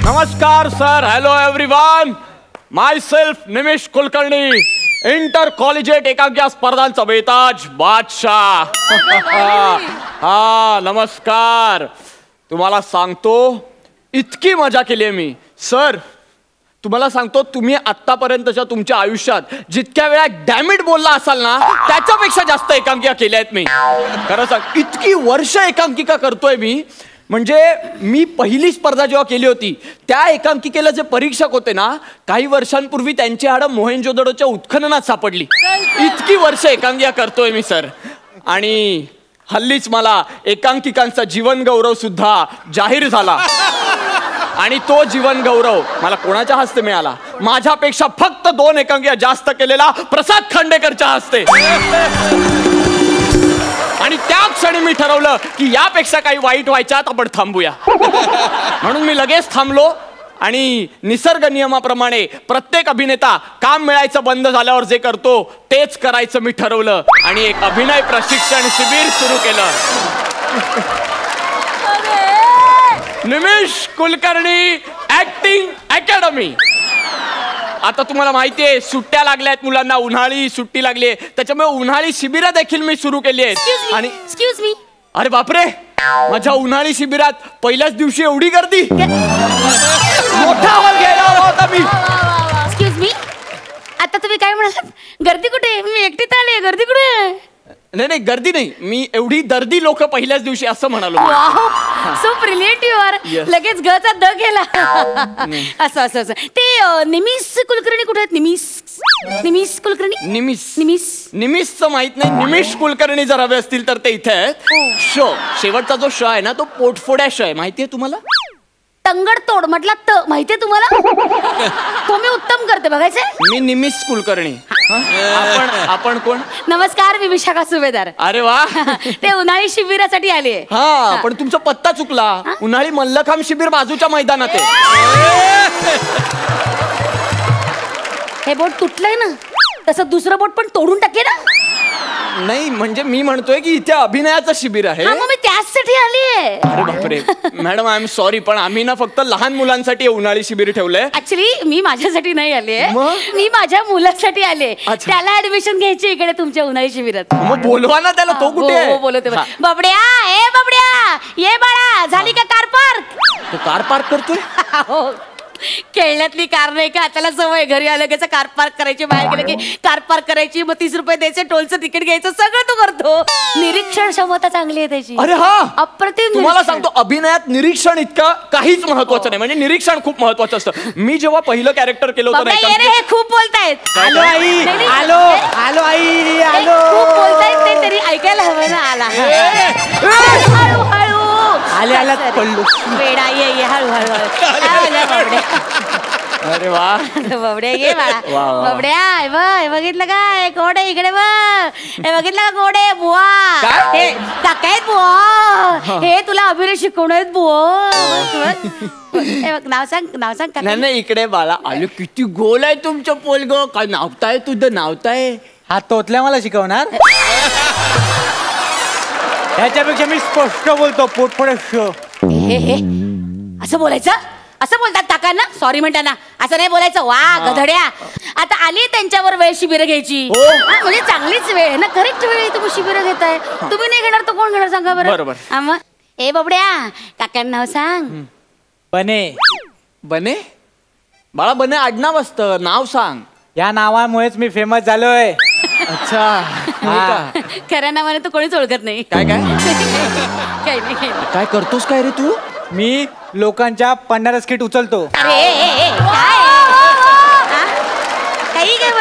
नमस्कार sir. Hello everyone. Myself Nimish Kulkarni, intercollegiate एकांकिका स्पर्धांचा बेताज बादशाह. हा नमस्कार. तुम्हाला सांगतो इतकी मजा केली आहे मी सर. तुम्हाला सांगतो तुम्ही आतापर्यंतच्या तुमच्या आयुष्यात जितक्या वेळा डॅमिट बोलला असाल ना त्याच्यापेक्षा जास्त एकांकिका केल्या आहेत मी. खरं सांग इतकी वर्ष एकांकिका करतोय मी. म्हणजे मी पहिली स्पर्धा जेव्हा केली होती त्या एकांकिकेला जे परीक्षक होते ना काही वर्षांपूर्वी त्यांची हाडं मोहेंजोदडोच्या उत्खननात सापडली. इतकी वर्ष एकांकिका करतोय मी सर. आणि हल्लीच मला एकांकिकांचा जीवन गौरव सुद्धा जाहीर झाला. आणि तो जीवन गौरव मला कोणाच्या हस्ते मिळाला? माझ्यापेक्षा फक्त 2 एकांकिका जास्त केलेला प्रसाद खांडेकरच्या हस्ते. आणि त्या क्षणी मी ठरवलं की यापेक्षा काही वाईट व्हायच्यात आपण थांबूया. म्हणून मी लगेच थांबलो आणि निसर्ग नियमाप्रमाणे प्रत्येक अभिनेता काम मिळायचं बंद झाल्यावर जे करतो तेच करायचं मी ठरवलं आणि एक अभिनय प्रशिक्षण शिबिर सुरू केलं. निमिष कुलकर्णी ऍक्टिंग अकॅडमी. आता तुम्हाला माहिती आहे सुट्ट्या लागल्या आहेत मुलांना, उन्हाळी सुट्टी लागली आहे त्याच्यामुळे उन्हाळी शिबिरं देखील मी सुरू केली आहेत. आणि एक्सक्यूज मी. अरे बापरे, माझ्या उन्हाळी शिबिरात पहिल्याच दिवशी एवढी गर्दी. मोठा आवाज घ्यायला हवा होता मी. एक्सक्यूज मी, आता तुम्ही काय म्हणालात? गर्दी कुठे? मी एकटीच आले. गर्दी कुठे? नाही नाही गर्दी नाही, मी एवढी दर्दी लोक पहिल्याच दिवशी असं म्हणालो. So brilliant you are. लगेच गचा द गेला. असं असं असं. ते निमिष कुलकर्णी कुठे आहेत? निमिष कुलकर्णी. निमिषचं माहित नाही. निमिष कुलकर्णी जर हवे असतील तर ते इथे आहेत. शो शेवटचा जो शो आहे ना तो पोटफोड्या शो आहे. माहितीये तुम्हाला? तंगड तोड म्हटला त माहितीये तुम्हाला? तो मी उत्तम करते बघायचंय. मी निमिष कुलकर्णी. आपण कोण? नमस्कार, मी विशाखा सुभेदार. अरे वा. ते उन्हाळी शिबिरासाठी आले. हा पण तुमचा पत्ता चुकला. उन्हाळी मल्लखांब शिबिर बाजूच्या मैदानात आहे. हे बोट तुटलंय ना तसं दुसरं बोट पण तोडून टाके ना. नाही म्हणजे मी म्हणतोय की इथे अभिनयाचं शिबिर आहे. मी त्याचसाठी आली. अरे बापरे मॅडम आय एम सॉरी पण आम्ही ना फक्त लहान मुलांसाठी उन्हाळी शिबिर ठेवलंय. ऍक्च्युली मी माझ्यासाठी नाही आले, मी माझ्या मुलासाठी आले. त्याला ऍडमिशन घ्यायची इकडे तुमच्या उन्हाळी शिबिरात. मग बोलवा ना त्याला. तो कुठे आहे? बोलवते. बबड्या, ए बबड्या ये बाळा. झाली का कार पार्क? तो कार पार्क करतोय? खेळण्यातली कार नाही का? त्याला सवय घरी आलं की कार पार्क करायची, बाहेर गेलं की कार पार्क करायची, मग 30 रुपये द्यायचे, टोलचं तिकीट घ्यायचं, सगळं तो करतो. निरीक्षण क्षमता चांगली आहे त्याची. अरे हा अप्रतिम. तुम्हाला सांगतो अभिनयात निरीक्षण इतका काहीच महत्वाचं नाही. म्हणजे निरीक्षण खूप महत्वाचं असतं. मी जेव्हा पहिलं कॅरेक्टर केलं होतं हे खूप बोलतायत. आलो आई, आलो आलो आई, आलो. खूप बोलतायत ते तरी ऐकायला हवं ना. आला हळू हळू आले आला पडलो. वेडा ये हळूहळू. अरे वा बबड्या ये बाळा. बबड्या बघितलं काय? कोडे इकडे बघ. हे बघितलं का कोडे? बुवा हे काका आहेत बुवा. हे तुला अभिनय शिकवणार आहेत बुवा. नाव सांग. नाही इकडे बाळा. आलो किती गोल आहे तुमचं पोलग. काय नावताय तुझं? नावताय हा तोतल्या मला शिकवणार. ह्याच्यापेक्षा मी स्पष्ट बोलतो. पोटफोड्या शो. असं बोलायचं? असं बोलतात काकांना? सॉरी म्हणताना असं नाही बोलायचं. वा गधड्या. आता आली त्यांच्यावर वेळ शिबिरं घ्यायची. म्हणजे चांगलीच वेळ आहे ना. करेक्ट वेळ तुम्ही शिबिरं घेताय. तुम्ही नाही घेणार तर कोण घेणार सांगा बरं? बरोबर. ए बबड्या काकांना नाव सांग. बने. बने बाळा. बने आडनाव असतं. नाव सांग. या नावामुळेच मी फेमस झालोय. अच्छा. खऱ्या नावाने तर कोणीच ओळखत नाही. काय काय काही नाही. काय करतोस काय रे तू? मी लोकांच्या पंढरा स्किट उचलतो. अरे काही काय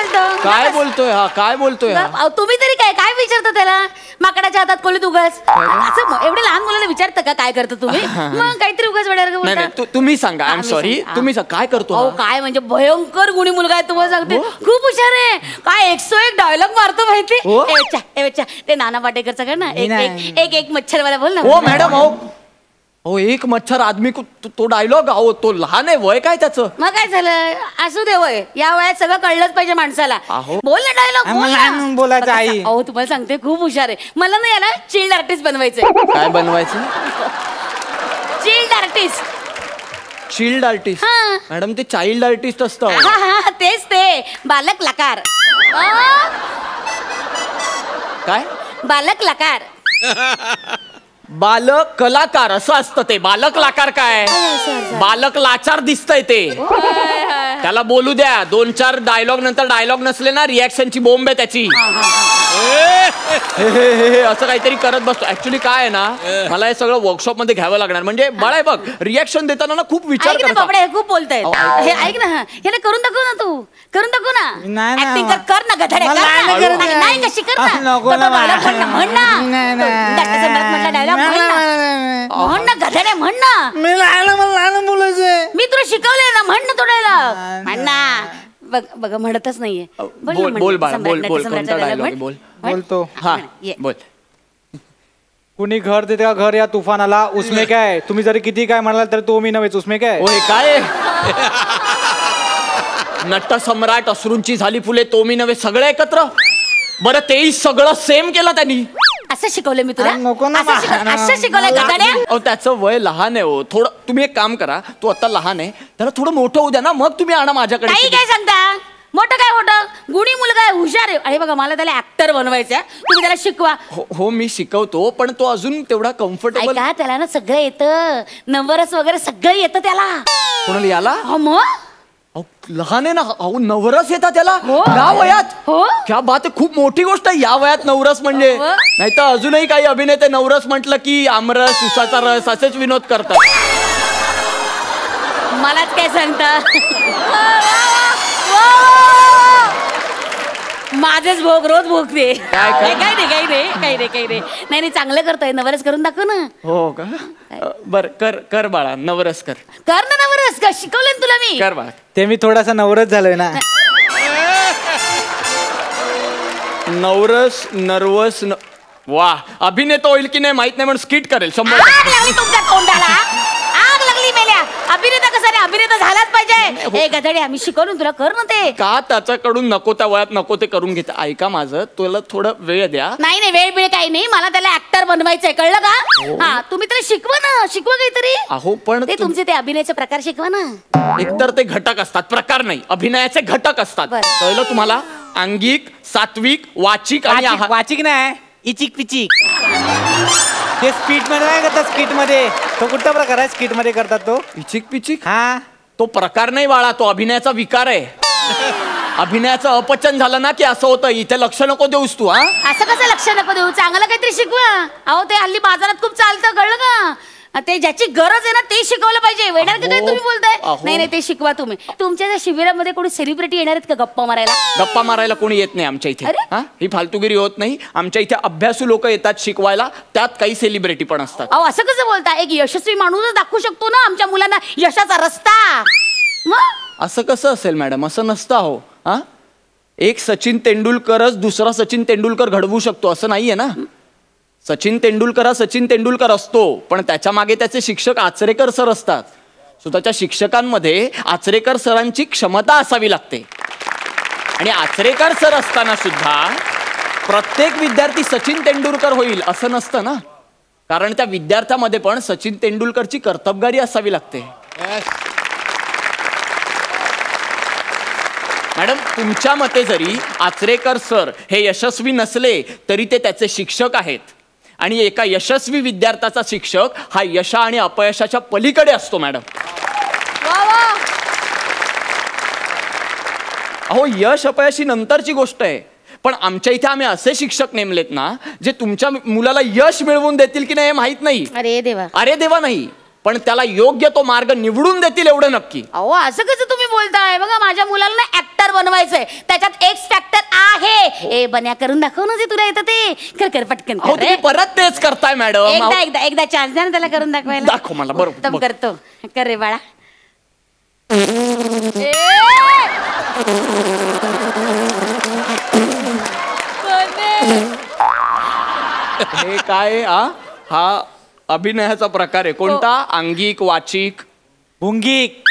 बोलतोय? काय बोलतोय? तुम्ही तरी काय विचारता त्याला? माकडाच्या हातात कोली उगाच असं एवढे लहान मुलाला विचारता का काय करता तुम्ही? मग काहीतरी उगाच वेळेवर तुम्ही सांगा. I am sorry. तुम्ही काय करतो? काय म्हणजे भयंकर गुणी मुलगा आहे तुम्हाला सांगते. खूप हुशार आहे. काय 101 डायलॉग मारतो माहिती. ते नाना पाटेकरचा कर ना. एक मच्छरवाला बोल ना. हो मॅडम. हो एक मच्छर आदमी को तो डायलॉग. अहो तो लहान आहे. वय काय त्याचं? मग काय झालं? असू दे वय. या वयात सगळं कळलंच पाहिजे माणसाला. बोल ना डायलॉग. बोलायचं आई. अहो तुम्हाला सांगते खूप हुशार आहे. मला ना याला चिल्ड आर्टिस्ट बनवायचंय. काय बनवायचं? Chilled artist. चाइल्ड आर्टिस्ट हा. मॅडम ते चाइल्ड आर्टिस्ट असतं. हा, तेच ते बालक लकार. काय बालक लकार. बालक कलाकार असं असतं ते. बालक लाकार काय? बालक लाचार दिसतंय ते. त्याला बोलू द्या. 2-4 डायलॉग नंतर डायलॉग नसले ना रिॲक्शनची बोंब आहे त्याची. असं काहीतरी करत बसतो. ऍक्च्युली काय आहे ना मला हे सगळं वर्कशॉप मध्ये घ्यावं लागणार. म्हणजे बाळा बघ रिॲक्शन देताना ना खूप विचार करतो. खूप बोलतायत. हे ऐक ना हे करून दाखव ना तू. करून दाखव ना. नाही, ऍक्टिंग कर ना गधडे. नाही कशी कर ना. म्हण ना डायलॉग म्हण ना गधडे म्हण ना. मला बोलायचंय. मी तुला शिकवलंय ना म्हण ना तो डायलॉग म्हण ना. बघ म्हणतच नाहीये. बोल बाळा बोल बोल कोणता डायलॉग बोल. बोलतो. हा बोल. कुणी घर देते का घर या तुफानाला उसमे काय. तुम्ही जरी किती काय म्हणाल तर तो मी नव्हेच उसमे काय. ओय काय नट सम्राट अश्रूंची झाली फुले तो मी नव्हे सगळे एकत्र. बरं तेही सगळं सेम केलं त्यांनी. असं शिकवलं मी तुला. नको ना. असं शिकवलंय गधड्या. अहो त्याचं वय लहान आहे हो थोडं. तुम्ही एक काम करा तू आता लहान आहे त्याला थोडं मोठं होऊ द्या ना मग तुम्ही आणा माझ्याकडे. काही काय सांगता. मोठं काय मोठं गुणी मुलगा आहे हुशार आहे. अरे बघा मला त्याला ऍक्टर बनवायचं तुम्ही त्याला शिकवा. हो मी शिकवतो पण तो अजून तेवढा कम्फर्टेबल. का त्याला ना सगळं येतं नवरस वगैरे सगळं येतं त्याला. कोणाला याला. मग लहान आहे ना. अहो नवरस येतात त्याला हो. या वयात. हो क्या बात आहे. खूप मोठी गोष्ट आहे या वयात नवरस म्हणजे. नाही तर अजूनही काही अभिनेते नवरस म्हटलं की आमरस उसाचा रस असेच विनोद करतात. मलाच काय सांगता. माझेच भोग रोज भोगते. काही नाही चांगलं करतोय. नवरस करून दाखव ना. हो का बर कर बाळा नवरस कर. कर ना नवरस का शिकवलं तुला मी. कर बाळा. ते मी थोडासा नवरच झालोय ना. नवरस नर्वस वा अभिनेता होईल की नाही माहित नाही पण स्किट करेल 100. आग लागली तुमच्या तोंडाला. आग लागली मेल्या. अभिनेता कसा रे अभिनेता झालाच पाहिजे. हे गधडे आम्ही शिकवून तुला कर ना ते. का त्याच्याकडून नको त्या वयात नको ते करून घेते. ऐका माझं तुला थोडं वेळ द्या. नाही वेळ बिळ काही नाही. मला त्याला ऍक्टर बनवायचंय कळलं का. हा तुम्ही त्याला शिकवा ना. शिकवा काहीतरी. अहो पण ते तुमचे ते अभिनयाचे प्रकार शिकवा ना. एकतर ते घटक असतात प्रकार नाही अभिनयाचे घटक असतात. कळलं तुम्हाला. अंगिक सात्विक वाचिक आणि वाचिक नाही इचिक पिचिक. ते स्पीट मध्ये काय करतात. स्किट मध्ये तो कुठला प्रकार आहे. स्किट मध्ये करतात तो इचिक पिचिक. हा तो प्रकार नाही बाळा तो अभिनयाचा विकार आहे. अभिनयाचं अपचन झालं ना की असं होतं. इथे लक्ष नको देऊस तू. हा असं कसं लक्ष नको देऊ. चांगलं काहीतरी शिकवा. अहो ते हल्ली बाजारात खूप चालतं कळलं का. ते ज्याची गरज आहे ना ते शिकवलं पाहिजे. वेणार का काय तुम्ही बोलताय. नाही ते शिकवा तुम्ही. तुमच्या त्या शिबिरामध्ये कोणी सेलिब्रिटी येणार आहेत का गप्पा मारायला. गप्पा मारायला कोणी येत नाही आमच्या इथे. हा ही फालतूगिरी होत नाही. आमच्या इथे अभ्यासू लोक येतात शिकवायला. त्यात काही सेलिब्रिटी पण असतात. अहो असं कसं बोलता. एक यशस्वी माणूसच दाखवू शकतो ना आमच्या मुलांना यशाचा रस्ता. मग असं कसं असेल मॅडम. असं नसतं हो. हा एक सचिन तेंडुलकरच दुसरा सचिन तेंडुलकर घडवू शकतो असं नाहीये ना. सचिन तेंडुलकर हा सचिन तेंडुलकर असतो पण त्याच्या मागे त्याचे शिक्षक आचरेकर सर असतात. स्वतःच्या शिक्षकांमध्ये आचरेकर सरांची क्षमता असावी लागते. आणि आचरेकर सर असताना सुद्धा प्रत्येक विद्यार्थी सचिन तेंडुलकर होईल असं नसतं ना. कारण त्या विद्यार्थ्यामध्ये पण सचिन तेंडुलकरची कर्तबगारी असावी लागते. मॅडम तुमच्या मते जरी आचरेकर सर हे यशस्वी नसले तरी ते त्याचे शिक्षक आहेत. आणि एका यशस्वी विद्यार्थ्याचा शिक्षक हा यशा आणि अपयशाच्या पलीकडे असतो मॅडम. अहो यश अपयशी नंतरची गोष्ट आहे. पण आमच्या इथे आम्ही असे शिक्षक नेमलेत ना जे तुमच्या मुलाला यश मिळवून देतील की नाही हे माहित नाही. अरे देवा नाही पण त्याला योग्य तो मार्ग निवडून देतील एवढं नक्की. अहो असं कसं तुम्ही बोलताय. बघा माझ्या मुलाला ना ऍक्टर बनवायचंय. त्याच्यात एक्स फॅक्टर आहे. ए बन्या करून दाखव ना जे तुला येतं ते. कर पटकन कर. तुम्ही परत तेच करताय मॅडम. एकदा चान्स द्या ना त्याला करून दाखवायला. दाखव मला. बरोबर करतो. कर रे बाळा. हे काय हा अभिनयाचा प्रकार आहे कोणता. अंगिक वाचिक भुंगीक.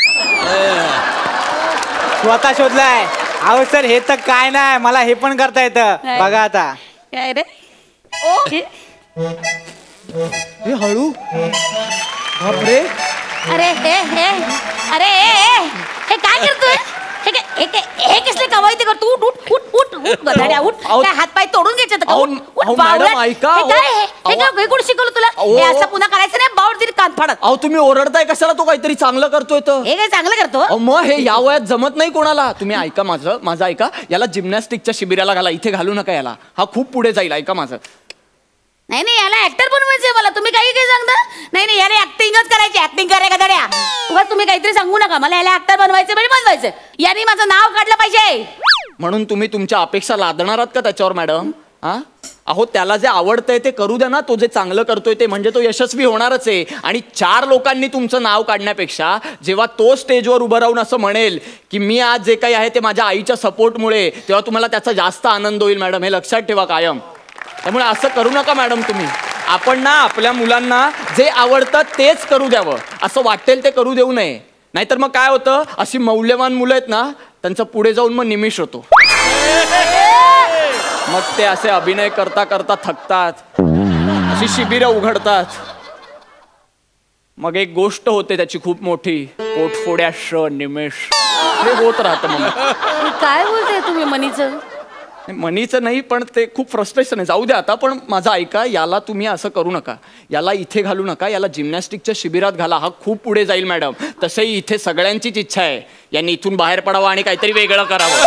स्वतः शोधलाय. अहो सर हे तर काय नाही मला हे पण करता येतं. बघा आता. काय रे हे हळू बापरे. अरे हे काय करतोय? हे कसले कवायती करतो? उठ उठ उठ उठ उठ गधाड्या उठ. काय हात पाय तोडून घ्यायचे का? उठ मॅडम ऐका. हे कोण शिकवलं तुला? हे असं पुन्हा करायचं नाही. बावड तरी कान फाडत. अहो तुम्ही ओरडताय कशाला? तो काहीतरी चांगलं करतोय तर. हे काय चांगलं करतो? मग हे या वयात जमत नाही कोणाला. तुम्ही ऐका माझं ऐका. याला जिम्नॅस्टिकच्या शिबिराला घाला. इथे घालू नका याला. हा खूप पुढे जाईल. ऐका माझं. नाही याला ऍक्टर बनवायचंय मला. तुम्ही काही सांगता? नाही याला ऍक्टिंगच करायची. ऍक्टिंग करे का धड्या? उगाच तुम्ही काहीतरी सांगू नका. मला याला ऍक्टर बनवायचं म्हणजे बनवायचं. याने माझं नाव काढलं पाहिजे. म्हणून तुम्ही तुमच्या अपेक्षा लादणार आहात का त्याच्यावर मॅडम? हा अहो त्याला जे आवडतंय ते करू द्या ना. तो जे चांगलं करतोय ते म्हणजे तो यशस्वी होणारच आहे. आणि 4 लोकांनी तुमचं नाव काढण्यापेक्षा जेव्हा तो स्टेजवर उभं राहून असं म्हणेल की मी आज जे काही आहे ते माझ्या आईच्या सपोर्टमुळे, तेव्हा तुम्हाला त्याचा जास्त आनंद होईल मॅडम. हे लक्षात ठेवा कायम. त्यामुळे असं करू नका मॅडम तुम्ही. आपण ना आपल्या मुलांना जे आवडतं तेच करू द्यावं. असं वाटेल ते करू देऊ नये. नाहीतर मग काय होतं, अशी मौल्यवान मुलं आहेत ना त्यांचं पुढे जाऊन मग निमिष होतो. मग ते असे अभिनय करता करता थकतात. अशी शिबिरं उघडतात. मग एक गोष्ट होते त्याची खूप मोठी, पोटफोड्या निमिष. हे होत राहतं. मग काय बोलताय तुम्ही मनीचं? मनीचं नाही पण ते खूप फ्रस्ट्रेशन आहे. जाऊ द्या आता. पण माझं ऐका. याला तुम्ही असं करू नका. याला इथे घालू नका. याला जिम्नॅस्टिकच्या शिबिरात घाला. हा खूप पुढे जाईल मॅडम. तसंही इथे सगळ्यांचीच इच्छा आहे यांनी इथून बाहेर पडावं आणि काहीतरी वेगळं करावं.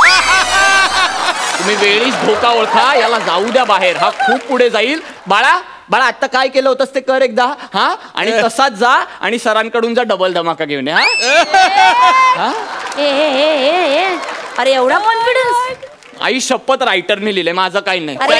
तुम्ही वेळीच धोका ओळखा. याला जाऊ द्या बाहेर. हा खूप पुढे जाईल. बाळा आता काय केलं होतंस ते कर एकदा. हा आणि तसाच जा आणि सरांकडून जा डबल धमाका घेऊन या. अरे एवढा कॉन्फिडन्स? आई शपथ रायटरने लिहिले. माझं काही नाही. अरे